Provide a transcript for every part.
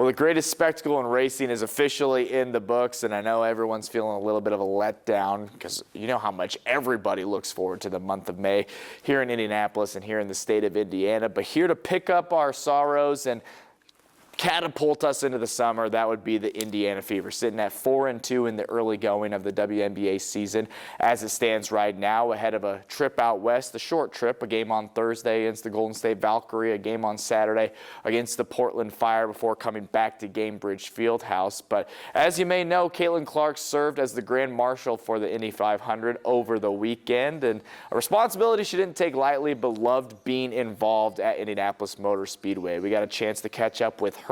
Well, the greatest spectacle in racing is officially in the books, and I know everyone's feeling a little bit of a letdown because you know how much everybody looks forward to the month of May here in Indianapolis and here in the state of Indiana. But here to pick up our sorrows and catapult us into the summer, that would be the Indiana Fever, sitting at 4-2 in the early going of the WNBA season as it stands right now, ahead of a trip out west, a short trip, a game on Thursday against the Golden State Valkyrie, a game on Saturday against the Portland Fire before coming back to Gainbridge Fieldhouse. But as you may know, Caitlin Clark served as the Grand Marshal for the Indy 500 over the weekend, and a responsibility she didn't take lightly, but loved being involved at Indianapolis Motor Speedway. We got a chance to catch up with her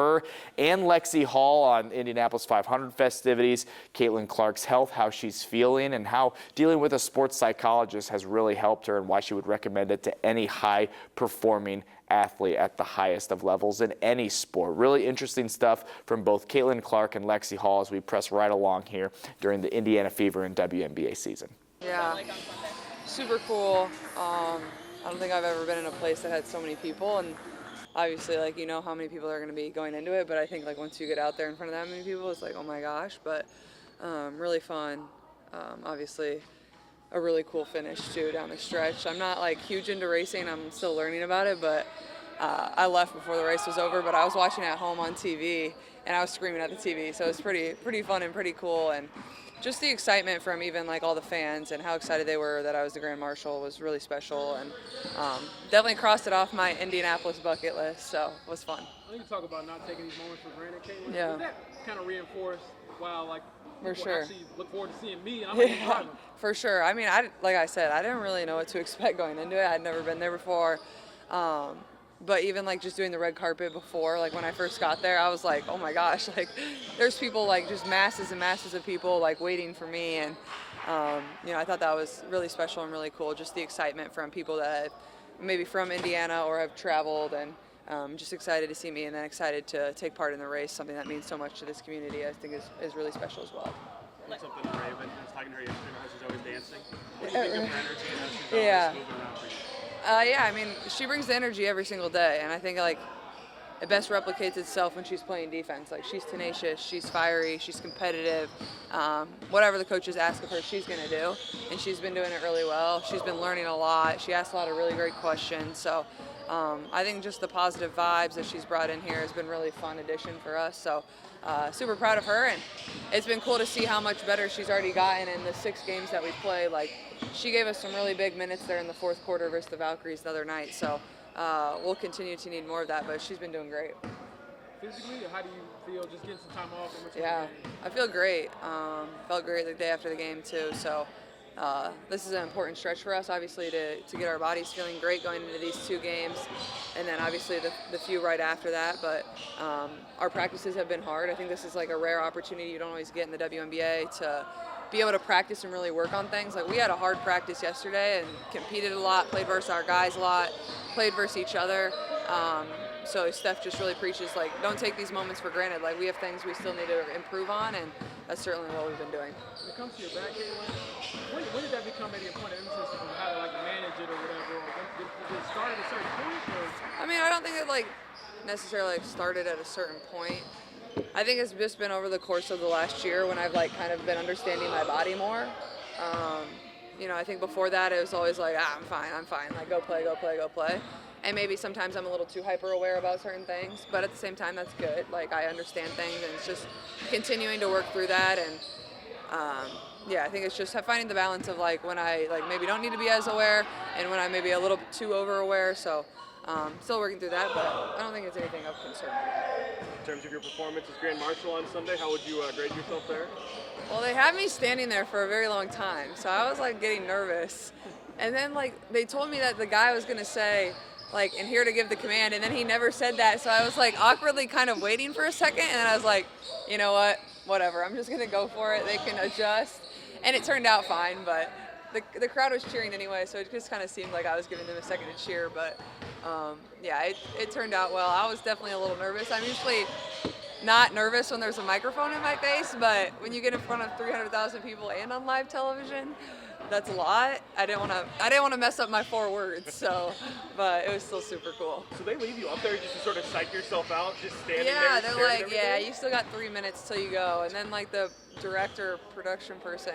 and Lexi Hall on Indianapolis 500 festivities, Caitlin Clark's health, how she's feeling, and how dealing with a sports psychologist has really helped her, and why she would recommend it to any high-performing athlete at the highest of levels in any sport. Really interesting stuff from both Caitlin Clark and Lexi Hall as we press right along here during the Indiana Fever and WNBA season. Yeah, super cool. I don't think I've ever been in a place that had so many people, and obviously, like, you know how many people are going to be going into it, but I think, like, once you get out there in front of that many people, it's like, oh my gosh. But really fun. Obviously, a really cool finish too down the stretch. I'm not like huge into racing. I'm still learning about it, but I left before the race was over. But I was watching at home on TV, and I was screaming at the TV, so it was pretty fun and pretty cool. And just the excitement from even like all the fans and how excited they were that I was the Grand Marshal was really special, and definitely crossed it off my Indianapolis bucket list, so it was fun. I think you talk about not taking these moments for granted, Caitlin. Yeah. Does that kind of reinforce, wow, like, for people sure. actually look forward to seeing me, and I'm going to them? For sure. I mean, like I said, I didn't really know what to expect going into it. I'd never been there before. But even like just doing the red carpet before, like when I first got there, I was like, oh my gosh, like there's people, like just masses and masses of people like waiting for me. And, you know, I thought that was really special and really cool. Just the excitement from people that maybe from Indiana or have traveled, and just excited to see me, and then excited to take part in the race, something that means so much to this community. I think is really special as well. Something to Raven. I was talking to her yesterday about how she's always dancing. What do you think of her energy and how she's always moving around for you? Yeah, I mean, she brings the energy every single day, and I think like it best replicates itself when she's playing defense. Like, she's tenacious, she's fiery, she's competitive. Whatever the coaches ask of her, she's going to do, and she's been doing it really well. She's been learning a lot. She asks a lot of really great questions. So I think just the positive vibes that she's brought in here has been really fun addition for us. So super proud of her, and it's been cool to see how much better she's already gotten in the 6 games that we played. Like, she gave us some really big minutes there in the 4th quarter versus the Valkyries the other night. So we'll continue to need more of that, but she's been doing great. Physically, how do you feel just getting some time off? Yeah, I feel great. Felt great the day after the game too. So this is an important stretch for us, obviously, to get our bodies feeling great going into these 2 games, and then obviously the few right after that. But our practices have been hard. I think this is like a rare opportunity you don't always get in the WNBA to be able to practice and really work on things. Like, we had a hard practice yesterday and competed a lot, played versus our guys a lot, played versus each other. So Steph just really preaches, like, don't take these moments for granted. Like, we have things we still need to improve on, and that's certainly what we've been doing. When it comes to your back, Caitlin, when did that become maybe a point of emphasis on how to like manage it or whatever? Or did it start at a certain point? Or? I mean, I don't think it like necessarily started at a certain point. I think it's just been over the course of the last year when I've like kind of been understanding my body more. You know, I think before that it was always like, I'm fine, like go play. And maybe sometimes I'm a little too hyper aware about certain things, but at the same time that's good. Like, I understand things, and it's just continuing to work through that. And yeah, I think it's just finding the balance of like when I like maybe don't need to be as aware, and when I'm maybe a little too over aware. So still working through that, but I don't think it's anything of concern. In terms of your performance as Grand Marshal on Sunday, how would you grade yourself there? Well, they had me standing there for a very long time, so I was like getting nervous. And then like they told me that the guy was gonna say, like, and here to give the command, and then he never said that, so I was like awkwardly kind of waiting for a second, and then I was like, you know what, whatever, I'm just gonna go for it. They can adjust, and it turned out fine. But the crowd was cheering anyway, so it just kind of seemed like I was giving them a second to cheer. But yeah, it turned out well. I was definitely a little nervous. I'm usually not nervous when there's a microphone in my face, but when you get in front of 300,000 people and on live television, that's a lot. I didn't want to mess up my 4 words, so, but it was still super cool. So they leave you up there just to sort of psych yourself out, just standing there. Yeah, they're staring at like, yeah, everything? you still got 3 minutes till you go. And then like the director, production person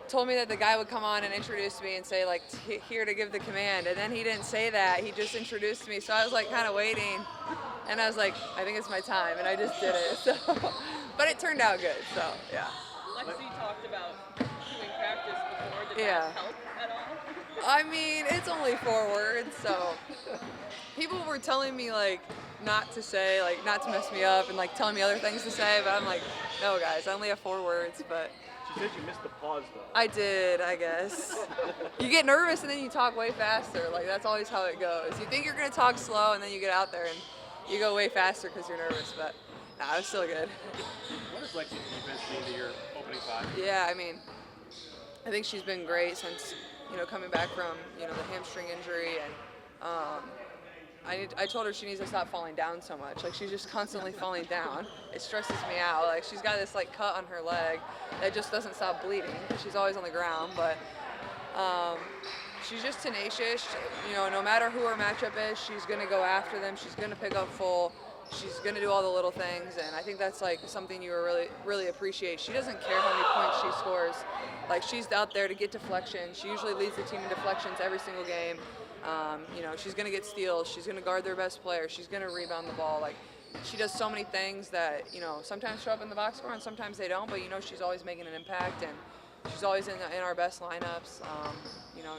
told me that the guy would come on and introduce me and say like, here to give the command. And then he didn't say that. He just introduced me. So I was like kind of waiting. And I was like, I think it's my time. And I just did it. So, but it turned out good. So, yeah. Lexi talked about doing practice before. Did Yeah. that help at all? I mean, it's only 4 words, so people were telling me like not to say, like not to mess me up and like telling me other things to say, but I'm like, no guys, I only have 4 words, but She said you missed the pause though. I did, I guess. You get nervous and then you talk way faster, like that's always how it goes. You think you're gonna talk slow and then you get out there and you go way faster because you're nervous, but nah, it was still good. What does Lexi's defense mean to your opening 5? Yeah, I mean, I think she's been great since, coming back from, the hamstring injury, and I told her she needs to stop falling down so much. Like, she's just constantly falling down. It stresses me out. Like, she's got this, like, cut on her leg that just doesn't stop bleeding. She's always on the ground, but she's just tenacious. No matter who her matchup is, she's going to go after them. She's going to pick up full. She's going to do all the little things, and I think that's like something you really, really appreciate. She doesn't care how many points she scores. Like, she's out there to get deflections. She usually leads the team in deflections every single game. She's going to get steals. She's going to guard their best player. She's going to rebound the ball. Like, she does so many things that, sometimes show up in the box score and sometimes they don't, but, she's always making an impact, and she's always in our best lineups.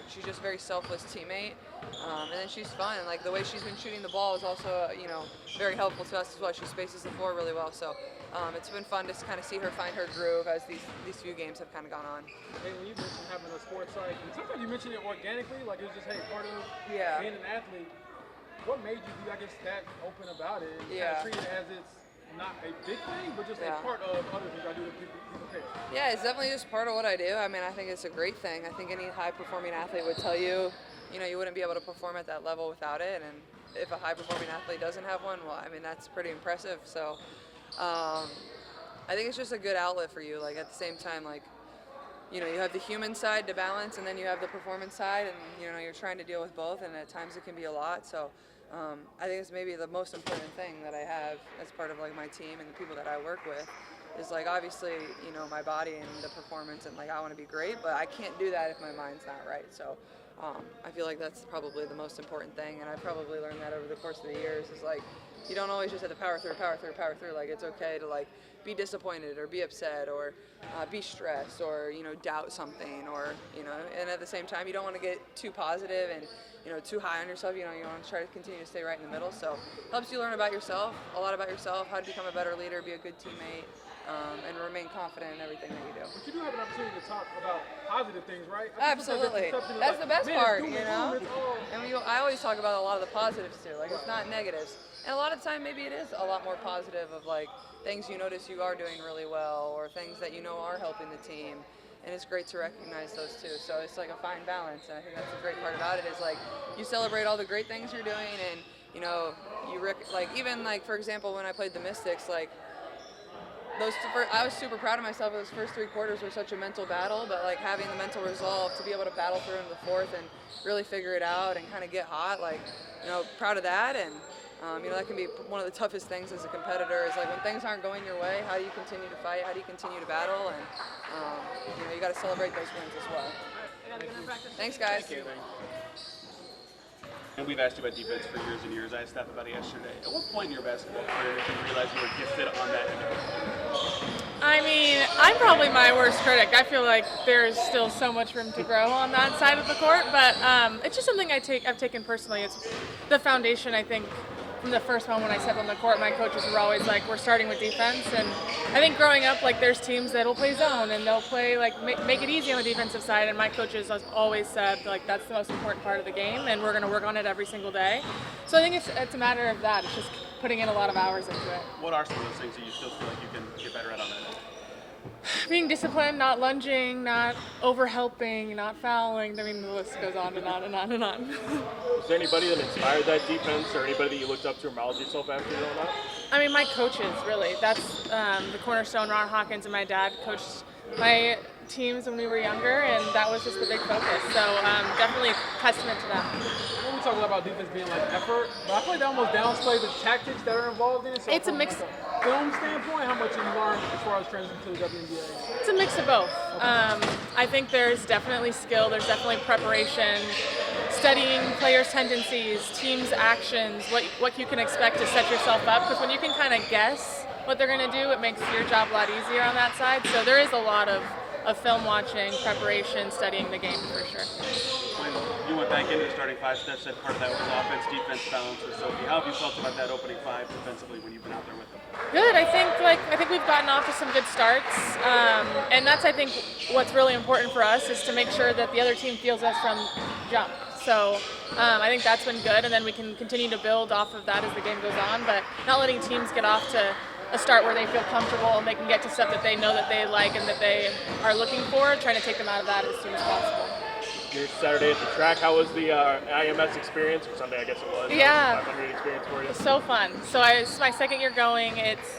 She's just a very selfless teammate. And then she's fun. And, like, the way she's been shooting the ball is also, very helpful to us as well. She spaces the floor really well. So it's been fun to kind of see her find her groove as these few games have kind of gone on. Hey, when you mentioned having a sports side, and sometimes you mention it organically, like it was just, hey, part of Yeah. being an athlete. What made you be, I guess, that open about it and Yeah. kind of treat it as it's not a big thing, but just Yeah. a part of other things I do that people care? Yeah, it's definitely just part of what I do. I mean, I think it's a great thing. I think any high-performing athlete would tell you, you wouldn't be able to perform at that level without it. And if a high-performing athlete doesn't have one, well, I mean, that's pretty impressive. So I think it's just a good outlet for you. Like, at the same time, like, you have the human side to balance, and then you have the performance side, and, you're trying to deal with both, and at times it can be a lot. So I think it's maybe the most important thing that I have as part of, like, my team and the people that I work with is, like, obviously, my body and the performance, and, like, I want to be great, but I can't do that if my mind's not right. So I feel like that's probably the most important thing, and I probably learned that over the course of the years is, like, you don't always just have to power through. Like, it's okay to, like, be disappointed or be upset or be stressed or, doubt something or, and at the same time, you don't want to get too positive and, too high on yourself. You want to try to continue to stay right in the middle. So it helps you learn about yourself, a lot about yourself, how to become a better leader, be a good teammate, and remain confident in everything that you do. But you do have an opportunity to talk about positive things, right? Absolutely. Sometimes That's like, the best man, it's part, doom you and know? gloom, it's all- And I always talk about a lot of the positives too. Like, it's not negatives. And a lot of time, maybe it is a lot more positive of, like, things you notice you are doing really well or things that are helping the team. And it's great to recognize those too. So it's like a fine balance. And I think that's the great part about it is, like, you celebrate all the great things you're doing and, even, like, for example, when I played the Mystics, like, I was super proud of myself. Those first 3 quarters were such a mental battle, but, like, having the mental resolve to be able to battle through into the fourth and really figure it out and kind of get hot, like, proud of that. And, that can be one of the toughest things as a competitor is, like, when things aren't going your way, how do you continue to fight? How do you continue to battle? And, you got to celebrate those wins as well. Thanks, guys. Thank you. And we've asked you about defense for years and years. I asked Steph about it yesterday. At what point in your basketball career did you realize you were gifted on that end of it? I mean, I'm probably my worst critic. I feel like there's still so much room to grow on that side of the court, but it's just something I've taken personally. It's the foundation, I think, from the first moment I stepped on the court. My coaches were always like, we're starting with defense, and I think growing up, like, there's teams that'll play zone and they'll play, like, make it easy on the defensive side, and my coaches always said, like, that's the most important part of the game and we're going to work on it every single day. So I think it's a matter of that. It's just putting in a lot of hours into it. What are some of those things that you still feel like you can get better at on that end? Being disciplined, not lunging, not over-helping, not fouling. I mean, the list goes on and on and on and on. Was there anybody that inspired that defense or anybody that you looked up to or modeled yourself after doing that? I mean, my coaches, really. That's the cornerstone. Ron Hawkins and my dad coached my teams when we were younger, and that was just the big focus. So definitely testament to them. When we talk a lot about defense being like effort, but I feel like that almost downplays the tactics that are involved in it. So It's a from mix. like a film standpoint, how much have you learned as far as transitioning to the WNBA? It's a mix of both. I think there's definitely skill, there's definitely preparation, studying players' tendencies, teams' actions, what you can expect to set yourself up. Because when you can kind of guess what they're going to do, it makes your job a lot easier on that side. So there is a lot of film watching, preparation, studying the game for sure. When you went back into the starting five, Steph said part of that was offense, defense, balance with Sophie. How have you felt about that opening five defensively when you've been out there with them? Good. I think we've gotten off to some good starts, and that's I think what's really important for us is to make sure that the other team feels us from jump. So I think that's been good, and then we can continue to build off of that as the game goes on. But not letting teams get off to a start where they feel comfortable and they can get to stuff that they know that they like and that they are looking for, trying to take them out of that as soon as possible. Your Saturday at the track, how was the IMS experience, or Sunday I guess it was? Yeah. 500 experience for you? So fun. So it's my second year going. It's,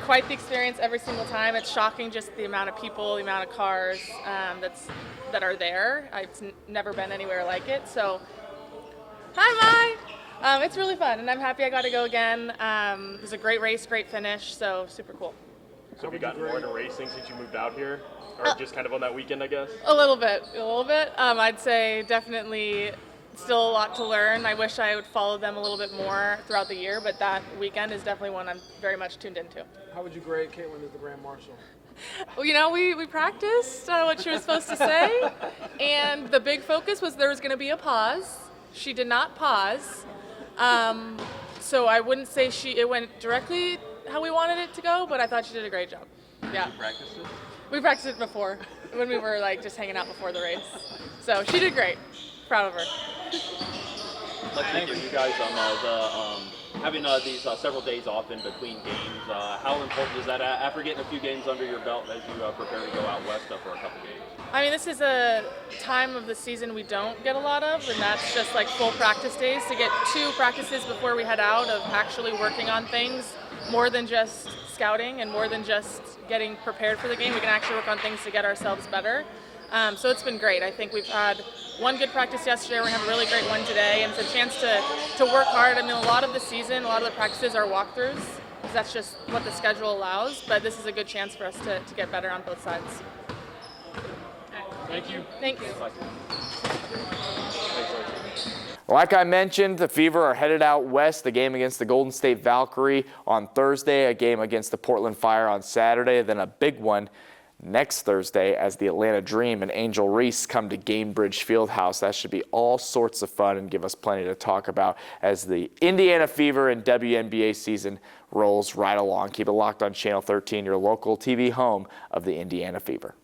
quite the experience every single time. It's shocking just the amount of people, the amount of cars that are there. I've never been anywhere like it. So, hi, Mai! It's really fun, and I'm happy I got to go again. It was a great race, great finish, so super cool. So have you gotten more into racing since you moved out here? Or just kind of on that weekend, I guess? A little bit. I'd say definitely still a lot to learn. I wish I would follow them a little bit more throughout the year, but that weekend is definitely one I'm very much tuned into. How would you grade Caitlin as the Grand Marshal? Well, we practiced what she was supposed to say, and the big focus was there was going to be a pause. She did not pause. So I wouldn't say it went directly how we wanted it to go, but I thought she did a great job. Yeah. Did you practice it? We practiced it before when we were just hanging out before the race. So she did great. Proud of her. Let's think of you guys having these several days off in between games. How important is that after getting a few games under your belt as you prepare to go out west for a couple games? This is a time of the season we don't get a lot of, and that's just full practice days. To get 2 practices before we head out of actually working on things more than just scouting and more than just getting prepared for the game. We can actually work on things to get ourselves better. So it's been great. I think we've had one good practice yesterday. We're going to have a really great one today, and it's a chance to work hard. A lot of the season, a lot of the practices are walkthroughs, because that's just what the schedule allows, but this is a good chance for us to get better on both sides. Thank you. Thanks. Like I mentioned, the Fever are headed out west. The game against the Golden State Valkyrie on Thursday, a game against the Portland Fire on Saturday, then a big one next Thursday as the Atlanta Dream and Angel Reese come to Gainbridge Fieldhouse. That should be all sorts of fun and give us plenty to talk about as the Indiana Fever and WNBA season rolls right along. Keep it locked on Channel 13, your local TV home of the Indiana Fever.